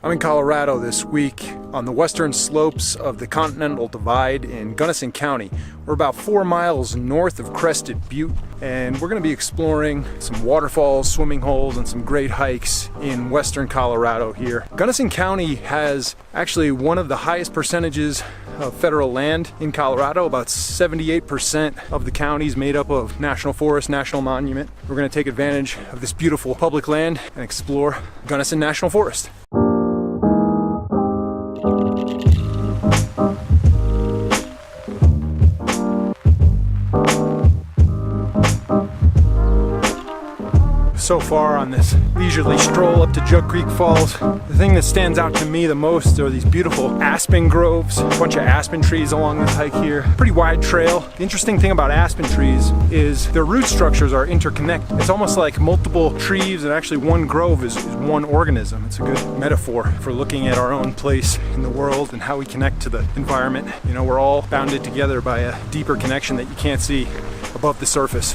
I'm in Colorado this week on the western slopes of the Continental Divide in Gunnison County. We're about 4 miles north of Crested, Butte, and we're going to be exploring some waterfalls, swimming holes, and some great hikes in western Colorado here. Gunnison County has actually one of the highest percentages of federal land in Colorado. About 78% of the county is made up of national forest, national monument. We're going to take advantage of this beautiful public land and explore Gunnison National Forest. So far on this leisurely stroll up to Judd Creek Falls, the thing that stands out to me the most are these beautiful aspen groves, a bunch of aspen trees along this hike here. Pretty wide trail. The interesting thing about aspen trees is their root structures are interconnected. It's almost like multiple trees, and actually one grove is one organism. It's a good metaphor for looking at our own place in the world and how we connect to the environment. You know, we're all bounded together by a deeper connection that you can't see above the surface.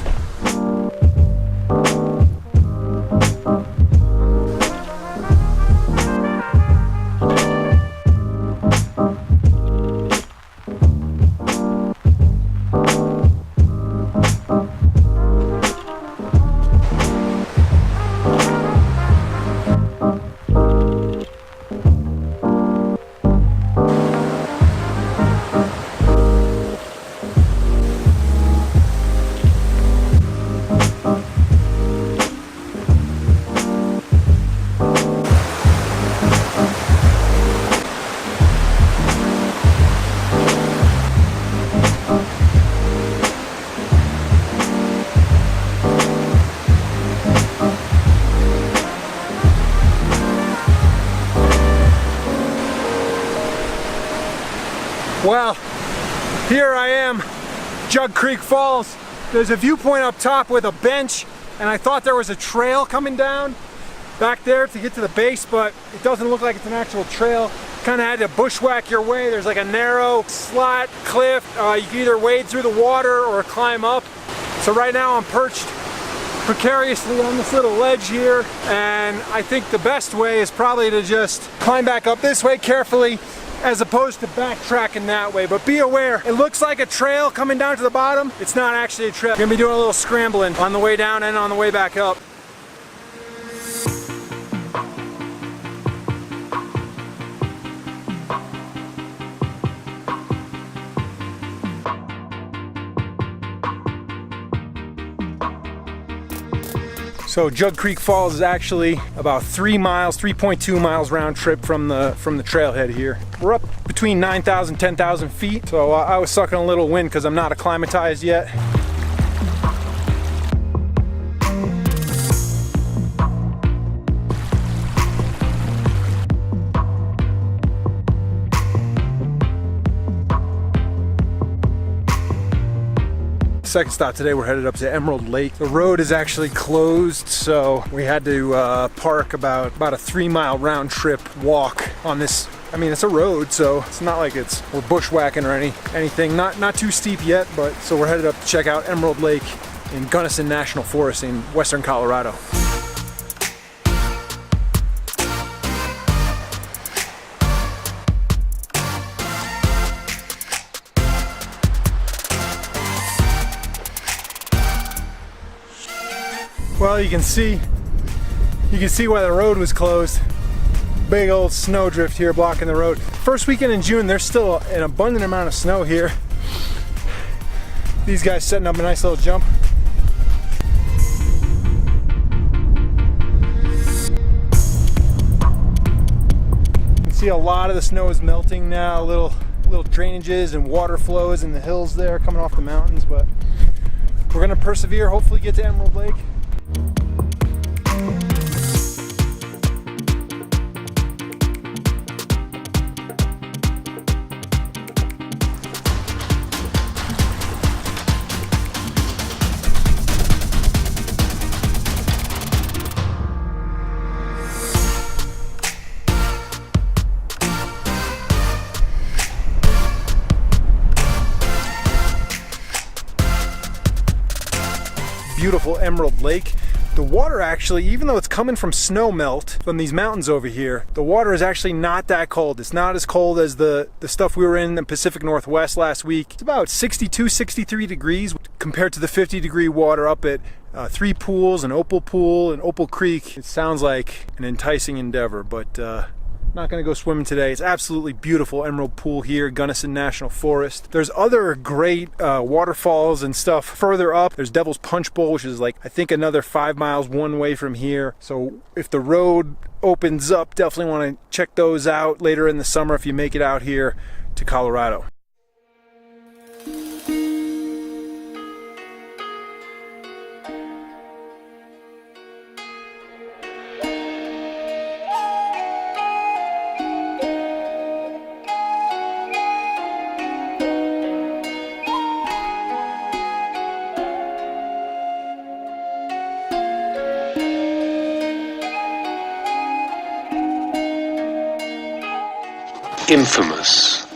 Well, here I am, Judd Creek Falls. There's a viewpoint up top with a bench, and I thought there was a trail coming down back there to get to the base, but it doesn't look like it's an actual trail. Kind of had to bushwhack your way. There's like a narrow slot cliff. You can either wade through the water or climb up. So right now I'm perched precariously on this little ledge here, and I think the best way is probably to just climb back up this way carefully, as opposed to backtracking that way. But be aware, it looks like a trail coming down to the bottom. It's not actually a trail. You're gonna be doing a little scrambling on the way down and on the way back up. So Judd Creek Falls is actually about 3 miles, 3.2 miles round trip from the trailhead here. We're up between 9,000, 10,000 feet. So I was sucking a little wind because I'm not acclimatized yet. Second stop today, we're headed up to Emerald Lake. The road is actually closed, so we had to park about a 3 mile round trip walk on this. I mean, it's a road, so it's not like we're bushwhacking or anything. Not too steep yet, but so we're headed up to check out Emerald Lake in Gunnison National Forest in western Colorado. Well, you can see why the road was closed. Big old snowdrift here blocking the road. First weekend in June, there's still an abundant amount of snow here. These guys setting up a nice little jump. You can see a lot of the snow is melting now. Little drainages and water flows in the hills there coming off the mountains, but we're gonna persevere, hopefully get to Emerald Lake. Beautiful Emerald Lake. The water actually, even though it's coming from snow melt from these mountains over here, the water is actually not that cold. It's not as cold as the stuff we were in the Pacific Northwest last week. It's about 62, 63 degrees compared to the 50-degree water up at Three Pools and Opal Pool and Opal Creek. It sounds like an enticing endeavor, but not gonna go swimming today. It's absolutely beautiful emerald pool here, Gunnison National Forest. There's other great waterfalls and stuff further up. There's Devil's Punch Bowl, which is like, I think another 5 miles one way from here. So if the road opens up, definitely wanna check those out later in the summer if you make it out here to Colorado. Infamous.